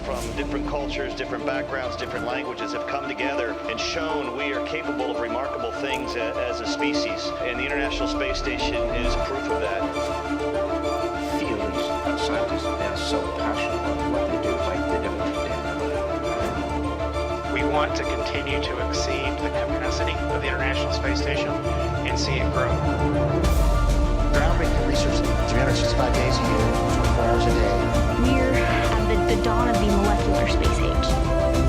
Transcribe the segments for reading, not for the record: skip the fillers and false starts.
from different cultures, different backgrounds, different languages have come together and shown we are capable of remarkable things as a species. And the International Space Station is proof of that. Feelings of scientists, they're so passionate about what they do, like they never forget. We want to continue to exceed the capacity of the International Space Station and see it grow. Groundbreaking research 365 days a year, 24 hours a day. We're at the dawn of the molecular space age.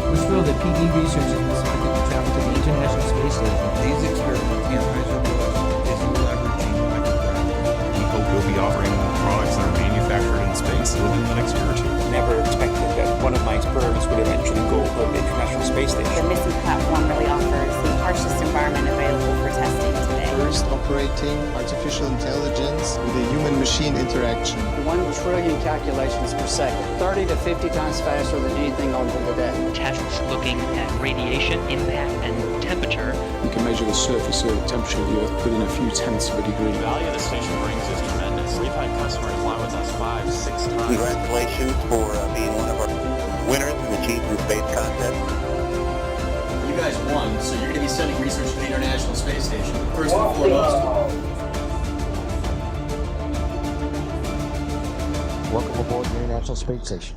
We're thrilled that PD Research has been selected to travel to the International Space Station. These experiments is leveraging microgravity. We hope we'll be offering products that are manufactured in space within the next year or two. Never expected that one of my experiments would eventually go to the International Space Station. The missing platform really offers the harshest environment available for testing today. First operating artificial intelligence with a human-machine interaction. 1 trillion calculations per second, 30 to 50 times faster than anything on board today. Tests looking at radiation impact and temperature. We can measure the surface Earth temperature of the Earth within a few tenths of a degree. The value the station brings is tremendous. We've had customers fly with us 5, 6 times. Congratulations for being one of our winners in the Cheese and Space contest. You guys won, so you're going to be sending research to the International Space Station. First and foremost. Welcome aboard the International Space Station.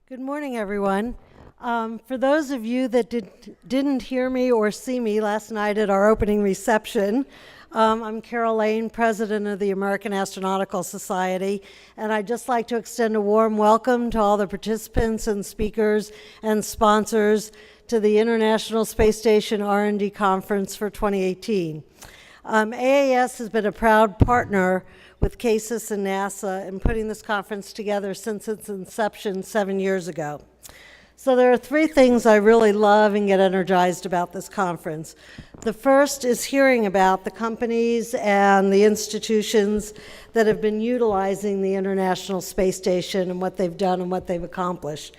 Good morning, everyone. For those of you that didn't hear me or see me last night at our opening reception, I'm Carol Lane, President of the American Astronautical Society, and I'd just like to extend a warm welcome to all the participants and speakers and sponsors to the International Space Station R&D Conference for 2018. AAS has been a proud partner with CASIS and NASA in putting this conference together since its inception 7 years ago. So there are 3 things I really love and get energized about this conference. The first is hearing about the companies and the institutions that have been utilizing the International Space Station and what they've done and what they've accomplished.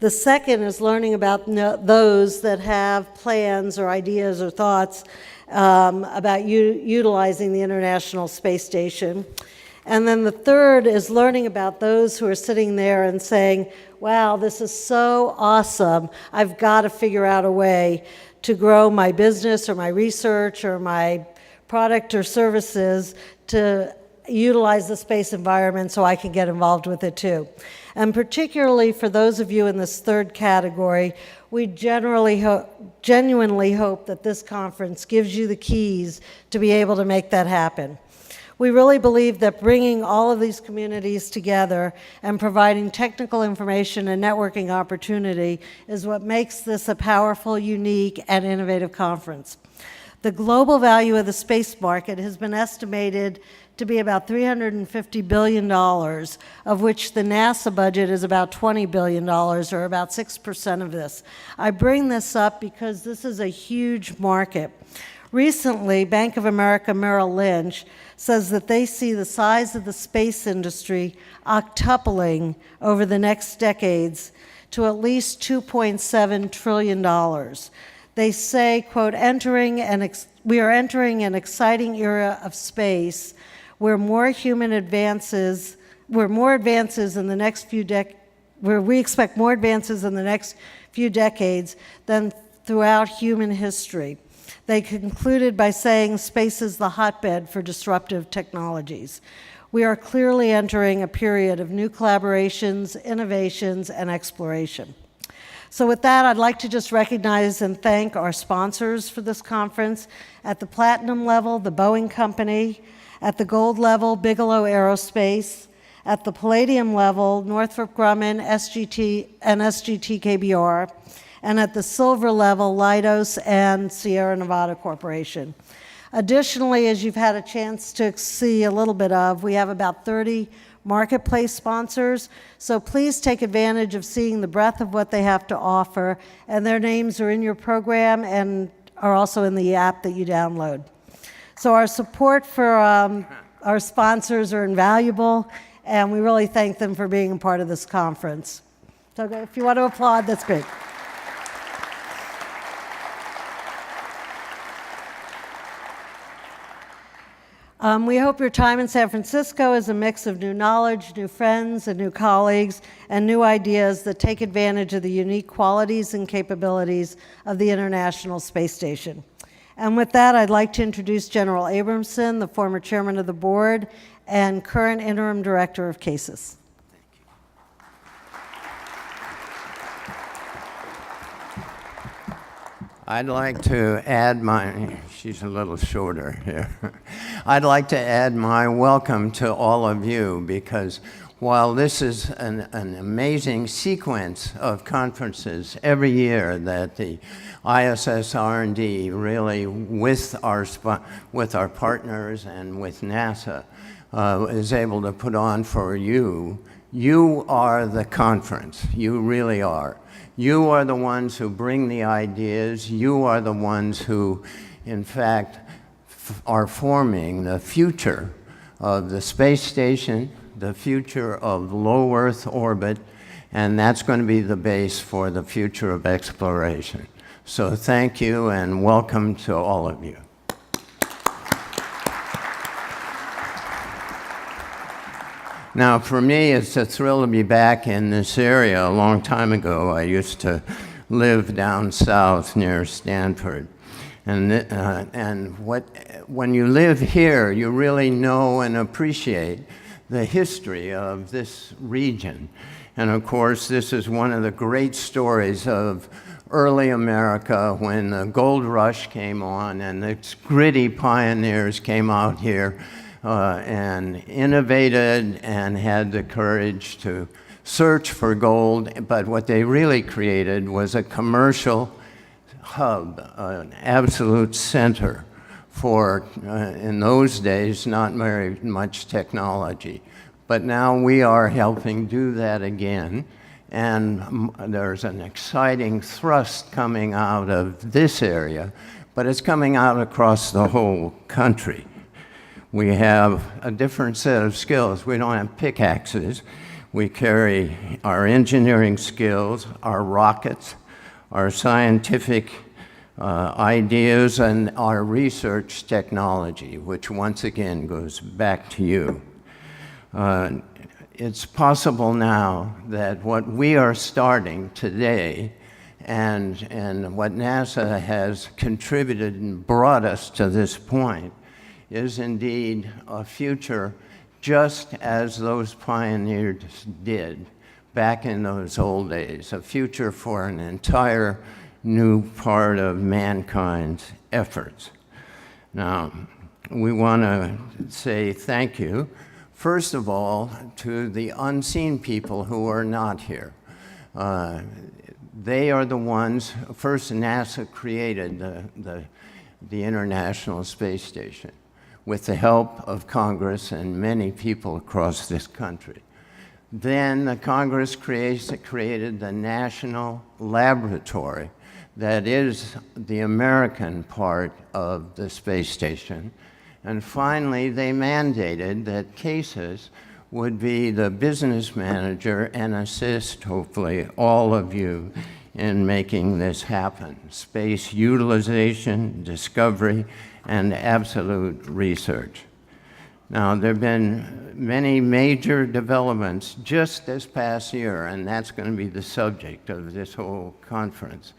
The second is learning about those that have plans or ideas or thoughts about utilizing the International Space Station. And then the third is learning about those who are sitting there and saying, wow, this is so awesome. I've got to figure out a way to grow my business or my research or my product or services to utilize the space environment so I can get involved with it too. And particularly for those of you in this third category, we genuinely hope that this conference gives you the keys to be able to make that happen. We really believe that bringing all of these communities together and providing technical information and networking opportunity is what makes this a powerful, unique, and innovative conference. The global value of the space market has been estimated to be about $350 billion, of which the NASA budget is about $20 billion, or about 6% of this. I bring this up because this is a huge market. Recently, Bank of America Merrill Lynch says that they see the size of the space industry octupling over the next decades to at least $2.7 trillion. They say, quote, we are entering an exciting era of space where we expect more advances in the next few decades than throughout human history. They concluded by saying space is the hotbed for disruptive technologies. We are clearly entering a period of new collaborations, innovations, and exploration. So with that, I'd like to just recognize and thank our sponsors for this conference. At the platinum level, the Boeing Company. At the gold level, Bigelow Aerospace. At the palladium level, Northrop Grumman, SGT, and SGT KBR. And at the silver level, Leidos and Sierra Nevada Corporation. Additionally, as you've had a chance to see a little bit of, we have about 30 marketplace sponsors, so please take advantage of seeing the breadth of what they have to offer, and their names are in your program and are also in the app that you download. So our support for our sponsors are invaluable, and we really thank them for being a part of this conference. So if you want to applaud, that's great. We hope your time in San Francisco is a mix of new knowledge, new friends, and new colleagues, and new ideas that take advantage of the unique qualities and capabilities of the International Space Station. And with that, I'd like to introduce General Abramson, the former chairman of the board and current interim director of CASIS. I'd like to add she's a little shorter here. I'd like to add my welcome to all of you, because while this is an amazing sequence of conferences every year that the ISSRD really, with our partners and with NASA, is able to put on for you, you are the conference. You really are. You are the ones who bring the ideas. You are the ones who, in fact, are forming the future of the space station, the future of low Earth orbit, and that's going to be the base for the future of exploration. So thank you and welcome to all of you. Now, for me, it's a thrill to be back in this area. A long time ago, I used to live down south near Stanford. And when you live here, you really know and appreciate the history of this region. And of course, this is one of the great stories of early America when the gold rush came on and the gritty pioneers came out here and innovated and had the courage to search for gold. But what they really created was a commercial hub, an absolute center for, in those days, not very much technology. But now we are helping do that again. And there's an exciting thrust coming out of this area, but it's coming out across the whole country. We have a different set of skills. We don't have pickaxes. We carry our engineering skills, our rockets, our scientific ideas, and our research technology, which once again goes back to you. It's possible now that what we are starting today and what NASA has contributed and brought us to this point is indeed a future just as those pioneers did back in those old days, a future for an entire new part of mankind's efforts. Now, we want to say thank you, first of all, to the unseen people who are not here. They are the ones, first NASA created the International Space Station with the help of Congress and many people across this country. Then the Congress created the National Laboratory that is the American part of the space station. And finally, they mandated that CASIS would be the business manager and assist, hopefully, all of you in making this happen. Space utilization, discovery, and absolute research. Now, there have been many major developments just this past year, and that's going to be the subject of this whole conference.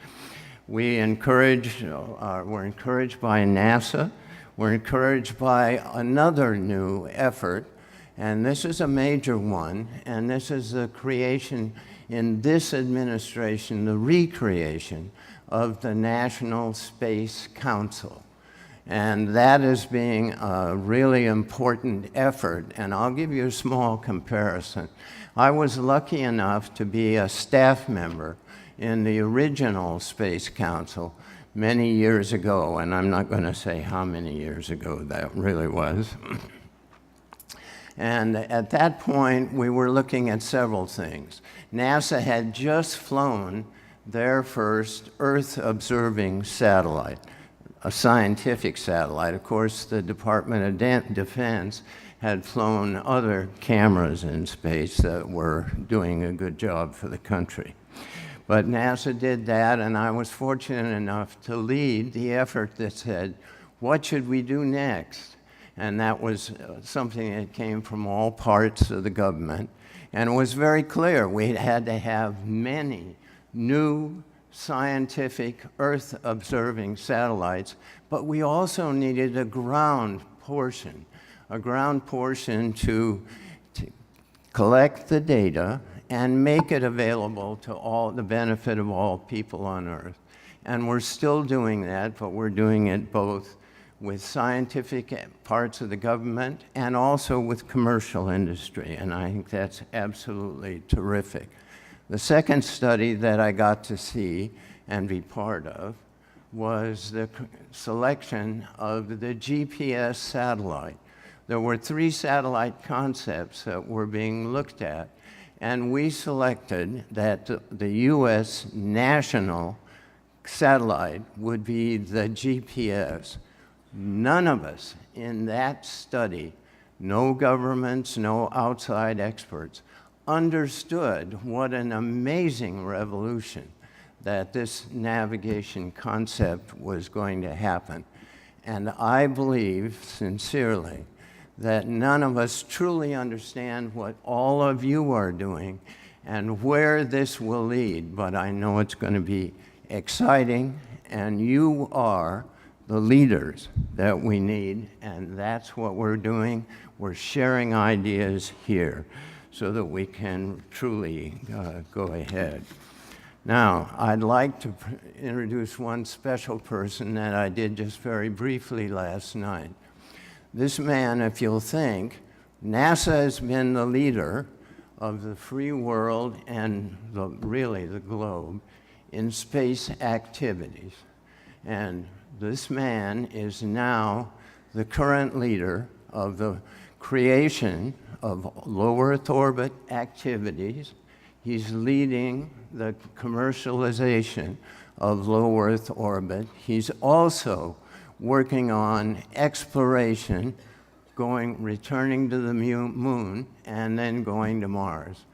We're encouraged by NASA. We're encouraged by another new effort, and this is a major one, and this is the creation in this administration, the recreation of the National Space Council. And that is being a really important effort, and I'll give you a small comparison. I was lucky enough to be a staff member in the original Space Council many years ago, and I'm not going to say how many years ago that really was. And at that point, we were looking at several things. NASA had just flown their first Earth-observing satellite, a scientific satellite. Of course, the Department of Defense had flown other cameras in space that were doing a good job for the country. But NASA did that, and I was fortunate enough to lead the effort that said, what should we do next? And that was something that came from all parts of the government. And it was very clear we had to have many new scientific Earth-observing satellites, but we also needed a ground portion to collect the data and make it available to all the benefit of all people on Earth. And we're still doing that, but we're doing it both with scientific parts of the government and also with commercial industry, and I think that's absolutely terrific. The second study that I got to see and be part of was the selection of the GPS satellite. There were 3 satellite concepts that were being looked at, and we selected that the US national satellite would be the GPS. None of us in that study, no governments, no outside experts, understood what an amazing revolution that this navigation concept was going to happen. And I believe sincerely that none of us truly understand what all of you are doing and where this will lead, but I know it's going to be exciting, and you are the leaders that we need, and that's what we're doing. We're sharing ideas here so that we can truly go ahead. Now, I'd like to introduce one special person that I did just very briefly last night. This man, if you'll think, NASA has been the leader of the free world and really the globe in space activities. And this man is now the current leader of the creation of low Earth orbit activities. He's leading the commercialization of low Earth orbit. He's also working on exploration, returning to the moon, and then going to Mars.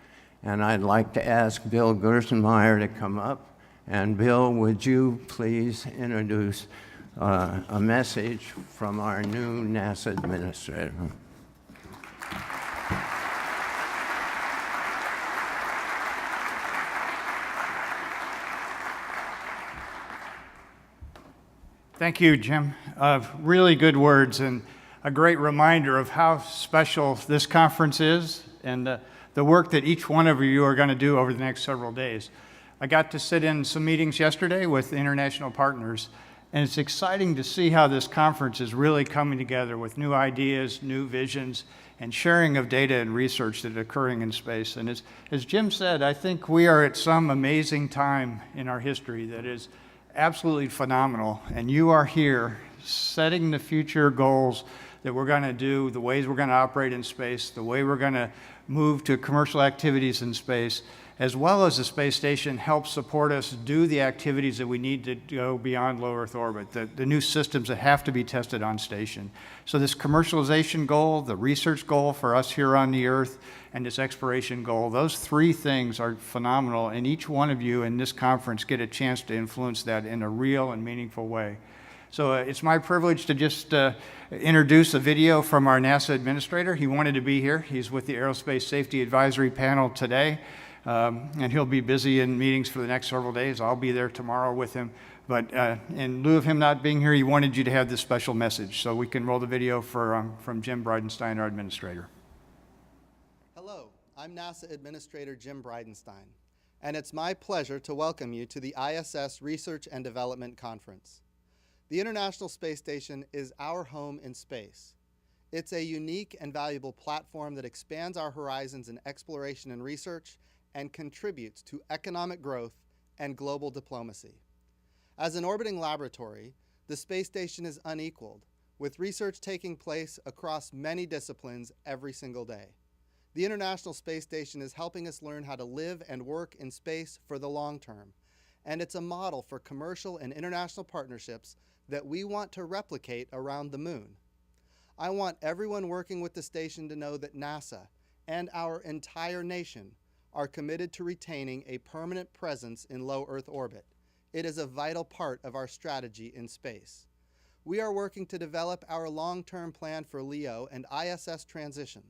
And I'd like to ask Bill Gerstenmaier to come up. And Bill, would you please introduce a message from our new NASA Administrator. Thank you, Jim. Really good words and a great reminder of how special this conference is and the work that each one of you are going to do over the next several days. I got to sit in some meetings yesterday with international partners, and it's exciting to see how this conference is really coming together with new ideas, new visions, and sharing of data and research that are occurring in space. And as Jim said, I think we are at some amazing time in our history that is absolutely phenomenal, and you are here setting the future goals that we're going to do, the ways we're going to operate in space, the way we're going to move to commercial activities in space, as well as the space station helps support us do the activities that we need to go beyond low Earth orbit, the new systems that have to be tested on station. So this commercialization goal, the research goal for us here on the Earth, and this exploration goal, those 3 things are phenomenal, and each one of you in this conference get a chance to influence that in a real and meaningful way. So it's my privilege to just introduce a video from our NASA Administrator. He wanted to be here. He's with the Aerospace Safety Advisory Panel today. And he'll be busy in meetings for the next several days. I'll be there tomorrow with him. But in lieu of him not being here, he wanted you to have this special message. So we can roll the video from Jim Bridenstine, our administrator. Hello, I'm NASA Administrator Jim Bridenstine, and it's my pleasure to welcome you to the ISS Research and Development Conference. The International Space Station is our home in space. It's a unique and valuable platform that expands our horizons in exploration and research and contributes to economic growth and global diplomacy. As an orbiting laboratory, the space station is unequaled, with research taking place across many disciplines every single day. The International Space Station is helping us learn how to live and work in space for the long term, and it's a model for commercial and international partnerships that we want to replicate around the moon. I want everyone working with the station to know that NASA and our entire nation are committed to retaining a permanent presence in low Earth orbit. It is a vital part of our strategy in space. we are working to develop our long-term plan for LEO and ISS transition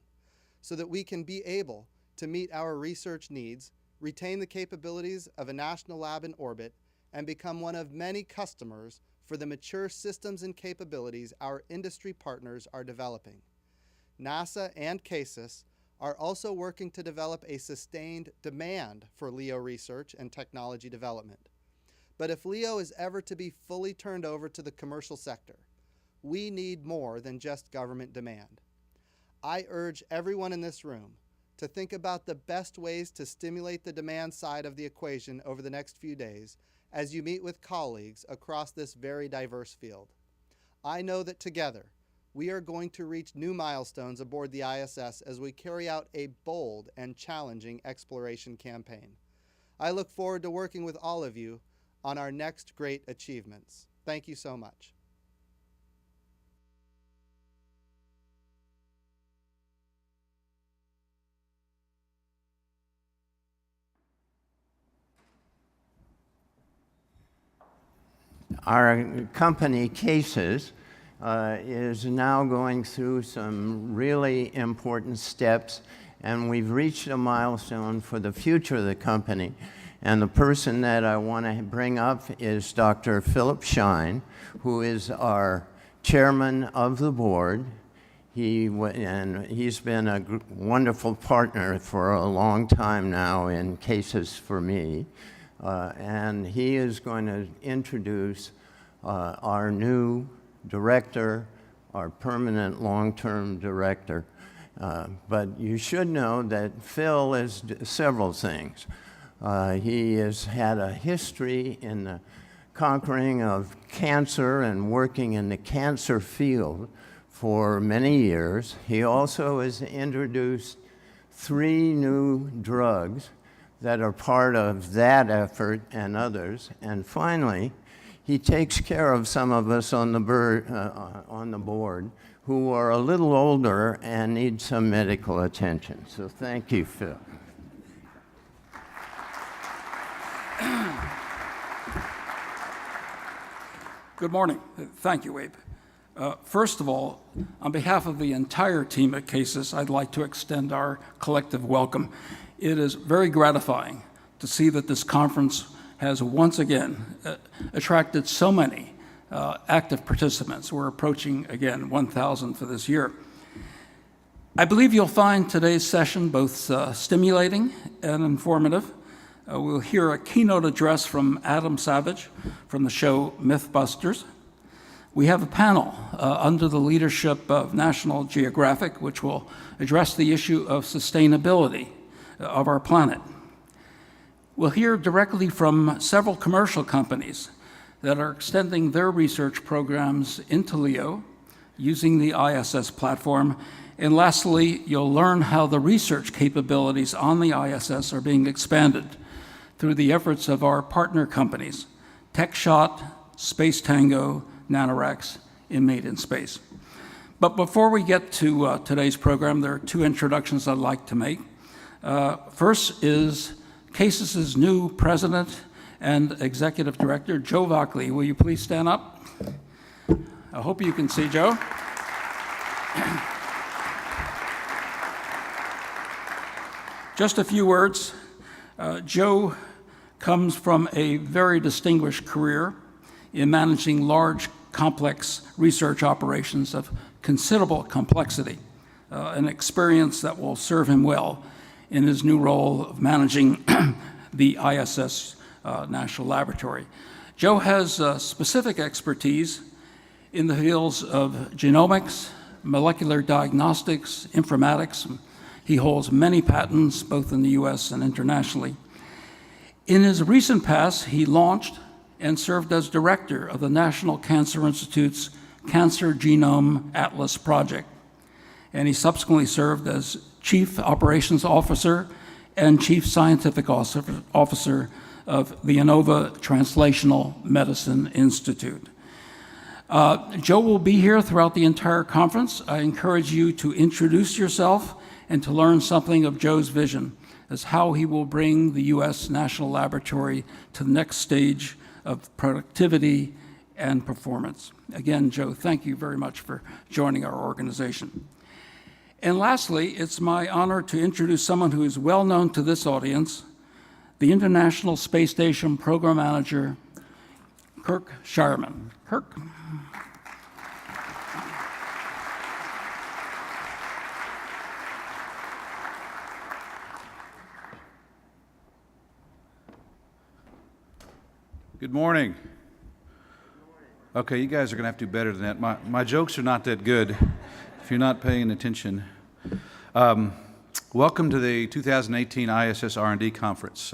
so that we can be able to meet our research needs, retain the capabilities of a national lab in orbit, and become one of many customers for the mature systems and capabilities our industry partners are developing. NASA and CASIS are also working to develop a sustained demand for LEO research and technology development. But if LEO is ever to be fully turned over to the commercial sector, we need more than just government demand. I urge everyone in this room to think about the best ways to stimulate the demand side of the equation over the next few days as you meet with colleagues across this very diverse field. I know that together, we are going to reach new milestones aboard the ISS as we carry out a bold and challenging exploration campaign. I look forward to working with all of you on our next great achievements. Thank you so much. Our company, CASIS, is now going through some really important steps, and we've reached a milestone for the future of the company. And the person that I want to bring up is Dr. Philip Shine, who is our chairman of the board. He's been a wonderful partner for a long time now in CASIS for me. And he is going to introduce our new director, our permanent long-term director. But you should know that Phil is several things. He has had a history in the conquering of cancer and working in the cancer field for many years. He also has introduced 3 new drugs that are part of that effort and others. And finally, he takes care of some of us on the board who are a little older and need some medical attention. So thank you, Phil. Good morning. Thank you, Abe. First of all, on behalf of the entire team at CASIS, I'd like to extend our collective welcome. It is very gratifying to see that this conference has once again attracted so many active participants. We're approaching, again, 1,000 for this year. I believe you'll find today's session both stimulating and informative. We'll hear a keynote address from Adam Savage from the show Mythbusters. We have a panel under the leadership of National Geographic, which will address the issue of sustainability of our planet. We'll hear directly from several commercial companies that are extending their research programs into LEO using the ISS platform. And lastly, you'll learn how the research capabilities on the ISS are being expanded through the efforts of our partner companies, TechShot, Space Tango, NanoRacks, and Made in Space. But before we get to today's program, there are 2 introductions I'd like to make. First is CASIS's new president and executive director, Joe Vaca. Will you please stand up? I hope you can see Joe. Just a few words. Joe comes from a very distinguished career in managing large, complex research operations of considerable complexity, an experience that will serve him well in his new role of managing the ISS National Laboratory. Joe has specific expertise in the fields of genomics, molecular diagnostics, informatics. He holds many patents, both in the US and internationally. In his recent past, he launched and served as director of the National Cancer Institute's Cancer Genome Atlas Project. And he subsequently served as Chief Operations Officer and Chief Scientific Officer of the Inova Translational Medicine Institute. Joe will be here throughout the entire conference. I encourage you to introduce yourself and to learn something of Joe's vision as how he will bring the U.S. National Laboratory to the next stage of productivity and performance. Again, Joe, thank you very much for joining our organization. And lastly, it's my honor to introduce someone who is well known to this audience, the International Space Station Program Manager, Kirk Shireman. Kirk. Good morning. Okay, you guys are going to have to do better than that. My jokes are not that good if you're not paying attention. Welcome to the 2018 ISSRD Conference.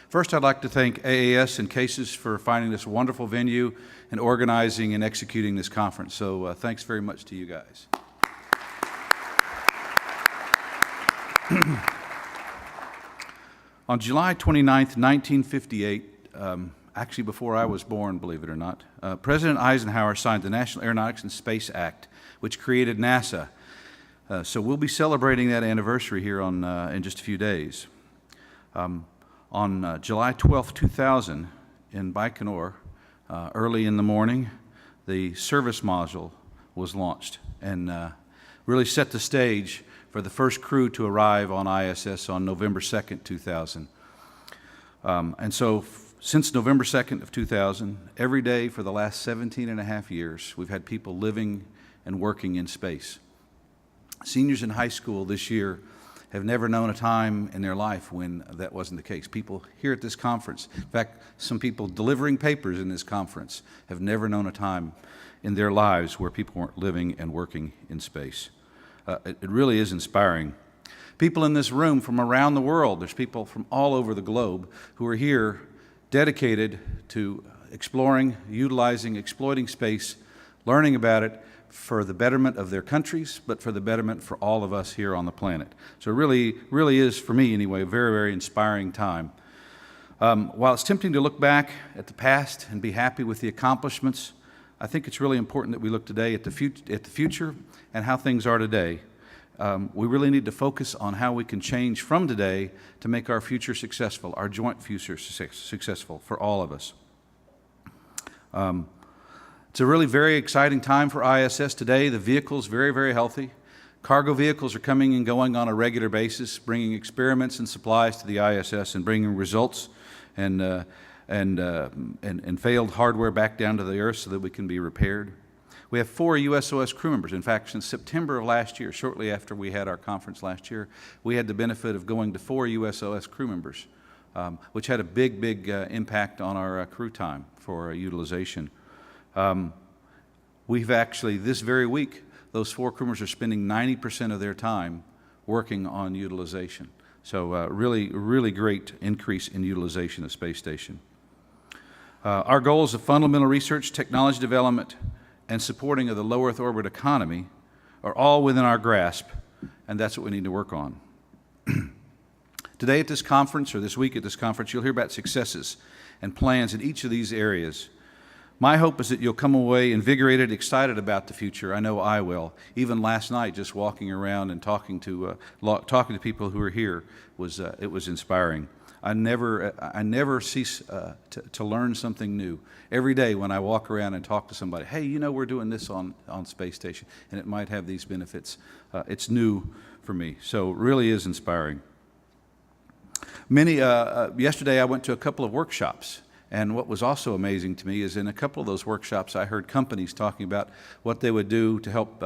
First, I'd like to thank AAS and CASES for finding this wonderful venue and organizing and executing this conference. So thanks very much to you guys. On July 29th, 1958, actually before I was born, believe it or not, President Eisenhower signed the National Aeronautics and Space Act, which created NASA. So we'll be celebrating that anniversary here in just a few days. On July 12, 2000, in Baikonur, early in the morning, the service module was launched and really set the stage for the first crew to arrive on ISS on November 2nd, 2000. And so since November 2nd of 2000, every day for the last 17 and a half years, we've had people living and working in space. Seniors in high school this year have never known a time in their life when that wasn't the case. People here at this conference, in fact, some people delivering papers in this conference have never known a time in their lives where people weren't living and working in space. It really is inspiring. People in this room from around the world, there's people from all over the globe who are here dedicated to exploring, utilizing, exploiting space, learning about it for the betterment of their countries, but for the betterment for all of us here on the planet. So it really is, for me anyway, a very, very inspiring time. While it's tempting to look back at the past and be happy with the accomplishments, I think it's really important that we look today at the future and how things are today. We really need to focus on how we can change from today to make our future successful, our joint future successful for all of us. It's a really very exciting time for ISS today. The vehicle's very, very healthy. Cargo vehicles are coming and going on a regular basis, bringing experiments and supplies to the ISS and bringing results and failed hardware back down to the Earth so that we can be repaired. We have 4 USOS crew members. In fact, since September of last year, shortly after we had our conference last year, we had the benefit of going to 4 USOS crew members, which had a big, big impact on our crew time for utilization. We've actually, this very week, those 4 crew members are spending 90% of their time working on utilization. So really, really great increase in utilization of the space station. Our goals of fundamental research, technology development, and supporting of the low Earth orbit economy are all within our grasp, and that's what we need to work on. Today at this conference, or this week at this conference, you'll hear about successes and plans in each of these areas. My hope is that you'll come away invigorated, excited about the future. I know I will. Even last night, just walking around and talking to people who are here, it was inspiring. I never cease to learn something new. Every day when I walk around and talk to somebody, hey, you know, we're doing this on Space Station, and it might have these benefits. It's new for me, so it really is inspiring. Yesterday I went to a couple of workshops. And what was also amazing to me is in a couple of those workshops, I heard companies talking about what they would do to help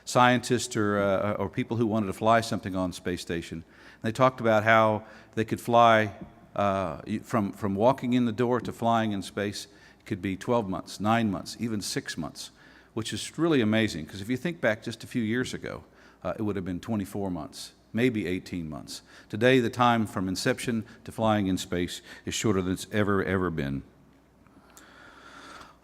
scientists or people who wanted to fly something on space station. And they talked about how they could fly from walking in the door to flying in space. It could be 12 months, 9 months, even 6 months, which is really amazing. Because if you think back just a few years ago, it would have been 24 months. Maybe 18 months. Today, the time from inception to flying in space is shorter than it's ever been.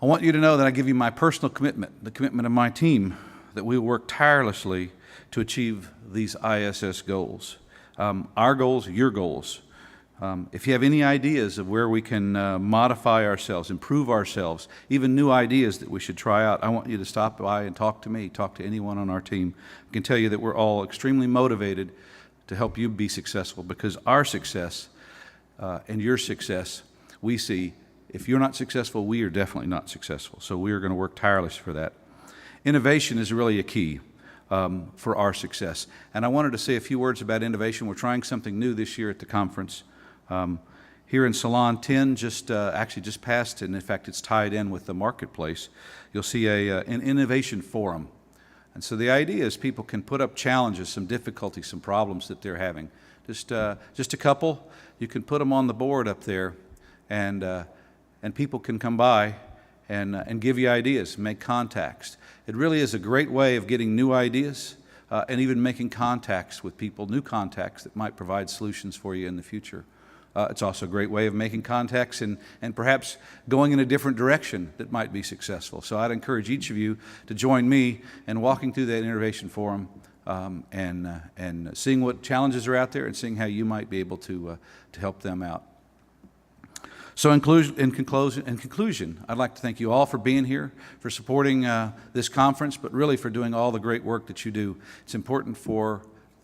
I want you to know that I give you my personal commitment, the commitment of my team, that we will work tirelessly to achieve these ISS goals. Our goals, your goals. If you have any ideas of where we can modify ourselves, improve ourselves, even new ideas that we should try out, I want you to stop by and talk to me, talk to anyone on our team. I can tell you that we're all extremely motivated to help you be successful, because our success and your success we see if you're not successful, we are definitely not successful. So we are going to work tirelessly for that. Innovation is really a key for our success. And I wanted to say a few words about innovation. We're trying something new this year at the conference. Here in Salon 10, actually just passed, and in fact it's tied in with the marketplace, you'll see an innovation forum. And so the idea is people can put up challenges, some difficulties, some problems that they're having. Just a couple, you can put them on the board up there, and people can come by and give you ideas, make contacts. It really is a great way of getting new ideas and even making contacts with people, new contacts that might provide solutions for you in the future. It's also a great way of making contacts and perhaps going in a different direction that might be successful. So I'd encourage each of you to join me in walking through that innovation forum and seeing what challenges are out there and seeing how you might be able to help them out. So in conclusion, I'd like to thank you all for being here, for supporting this conference, but really for doing all the great work that you do. It's important for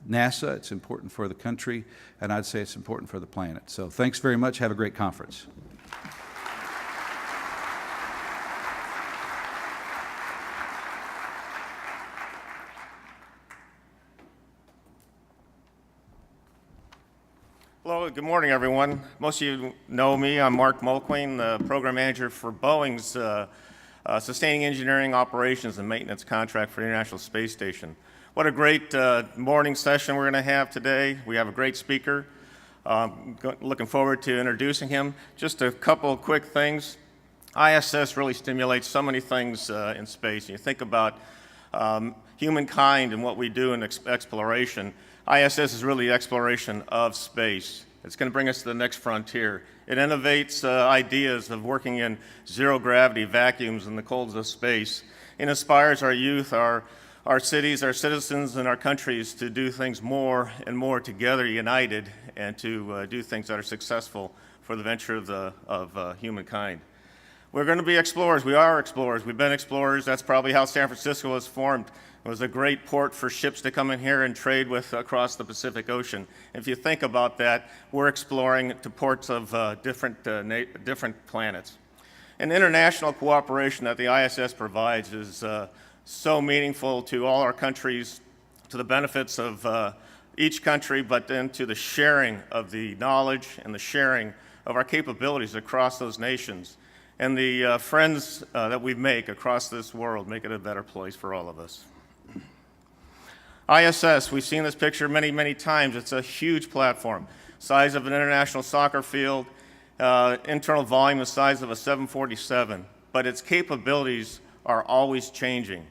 NASA, it's important for the country, and I'd say it's important for the planet. So thanks very much. Have a great conference. Hello, good morning, everyone. Most of you know me. I'm Mark Mulqueen, the program manager for Boeing's Sustaining Engineering Operations and Maintenance contract for the International Space Station. What a great morning session we're going to have today. We have a great speaker. Looking forward to introducing him. Just a couple of quick things. ISS really stimulates so many things in space. You think about humankind and what we do in exploration. ISS is really the exploration of space. It's going to bring us to the next frontier. It innovates ideas of working in zero-gravity vacuums in the colds of space. It inspires our youth, our cities, our citizens, and our countries to do things more and more together, united, and to do things that are successful for the venture of humankind. We're going to be explorers. We are explorers. We've been explorers. That's probably how San Francisco was formed. It was a great port for ships to come in here and trade with across the Pacific Ocean. If you think about that, we're exploring to ports of different planets. And international cooperation that the ISS provides is so meaningful to all our countries, to the benefits of each country, but then to the sharing of the knowledge and the sharing of our capabilities across those nations. And the friends that we make across this world make it a better place for all of us. ISS, we've seen this picture many, many times. It's a huge platform, size of an international soccer field, internal volume the size of a 747, but its capabilities are always changing.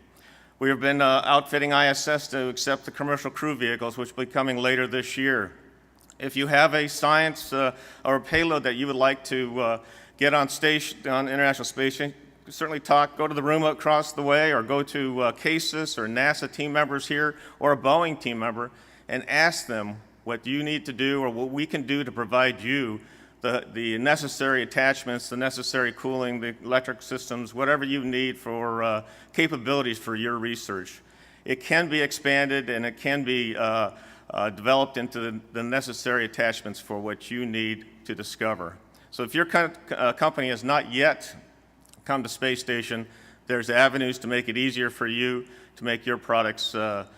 We have been outfitting ISS to accept the commercial crew vehicles, which will be coming later this year. If you have a science or a payload that you would like to get on International Space Station, certainly go to the room across the way, or go to CASIS or NASA team members here, or a Boeing team member, and ask them what you need to do or what we can do to provide you the necessary attachments, the necessary cooling, the electric systems, whatever you need for capabilities for your research. It can be expanded and it can be developed into the necessary attachments for what you need to discover. So if your company has not yet come to space station, there's avenues to make it easier for you to make your products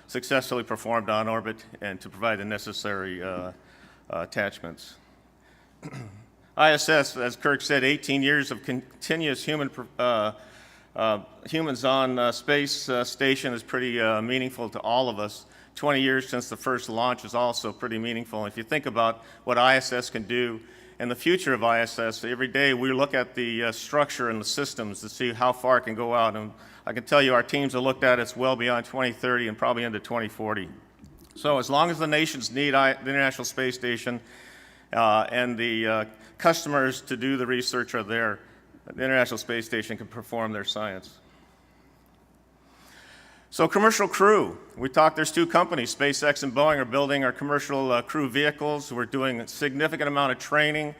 successfully performed on orbit and to provide the necessary attachments. ISS, as Kirk said, 18 years of continuous humans on space station is pretty meaningful to all of us. 20 years since the first launch is also pretty meaningful. If you think about what ISS can do and the future of ISS, every day we look at the structure and the systems to see how far it can go out. And I can tell you our teams have looked at it well beyond 2030 and probably into 2040. So as long as the nations need the International Space Station and the customers to do the research are there, the International Space Station can perform their science. So commercial crew, we talked, there's two companies, SpaceX and Boeing, are building our commercial crew vehicles. We're doing a significant amount of training,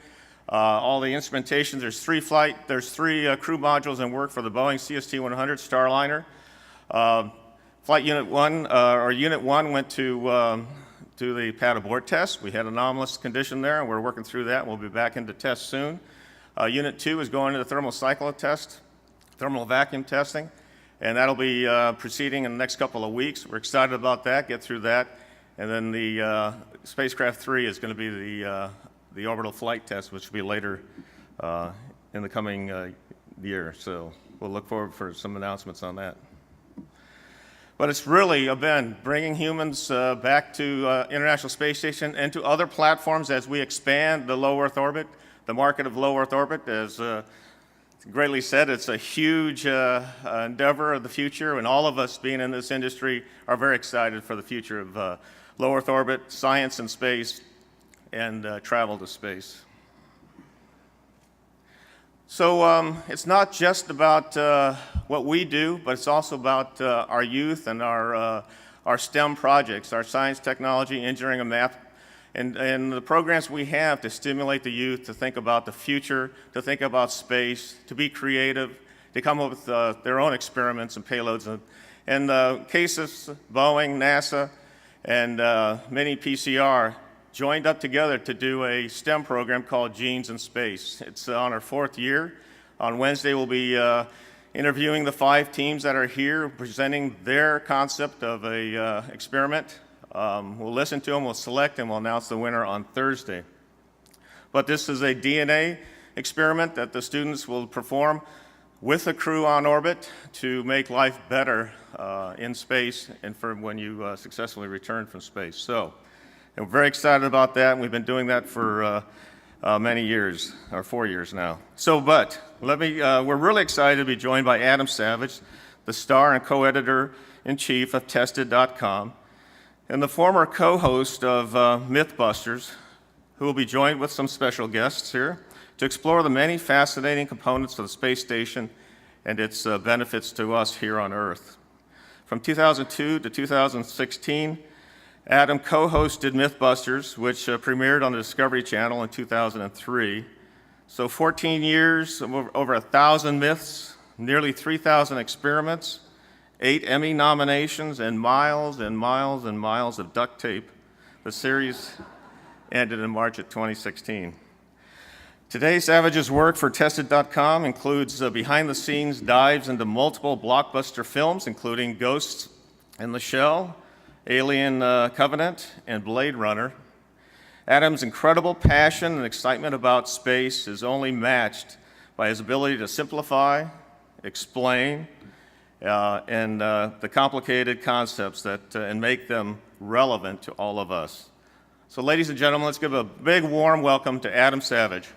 all the instrumentation. There's three crew modules in work for the Boeing CST-100 Starliner. Flight Unit 1, or Unit 1 went to the pad abort test. We had anomalous condition there, and we're working through that. We'll be back into test soon. Unit 2 is going into thermal cycle test, thermal vacuum testing, and that'll be proceeding in the next couple of weeks. We're excited about that, get through that. And then the spacecraft 3 is going to be the orbital flight test, which will be later in the coming year. So we'll look forward for some announcements on that. But it's really been bringing humans back to International Space Station and to other platforms as we expand the low Earth orbit, the market of low Earth orbit. As greatly said, it's a huge endeavor of the future, and all of us being in this industry are very excited for the future of low Earth orbit, science in space, and travel to space. So it's not just about what we do, but it's also about our youth and our STEM projects, our science, technology, engineering, and math, and the programs we have to stimulate the youth to think about the future, to think about space, to be creative, to come up with their own experiments and payloads. In the case of Boeing, NASA, and many PCR, joined up together to do a STEM program called Genes in Space. It's on our 4th year. On Wednesday, we'll be interviewing the 5 teams that are here, presenting their concept of a experiment. We'll listen to them, we'll select, and we'll announce the winner on Thursday. But this is a DNA experiment that the students will perform with a crew on orbit to make life better in space and for when you successfully return from space. So, and we're very excited about that, and we've been doing that for many years, or 4 years now. So, but we're really excited to be joined by Adam Savage, the star and co-editor-in-chief of Tested.com, and the former co-host of Mythbusters, who will be joined with some special guests here to explore the many fascinating components of the space station and its benefits to us here on Earth. From 2002 to 2016, Adam co-hosted Mythbusters, which premiered on the Discovery Channel in 2003. So 14 years, over 1,000 myths, nearly 3,000 experiments, 8 Emmy nominations, and miles and miles and miles of duct tape. The series ended in March of 2016. Today, Savage's work for Tested.com includes behind-the-scenes dives into multiple blockbuster films, including Ghosts in the Shell, Alien Covenant, and Blade Runner. Adam's incredible passion and excitement about space is only matched by his ability to simplify, explain, and the complicated concepts and make them relevant to all of us. So ladies and gentlemen, let's give a big warm welcome to Adam Savage.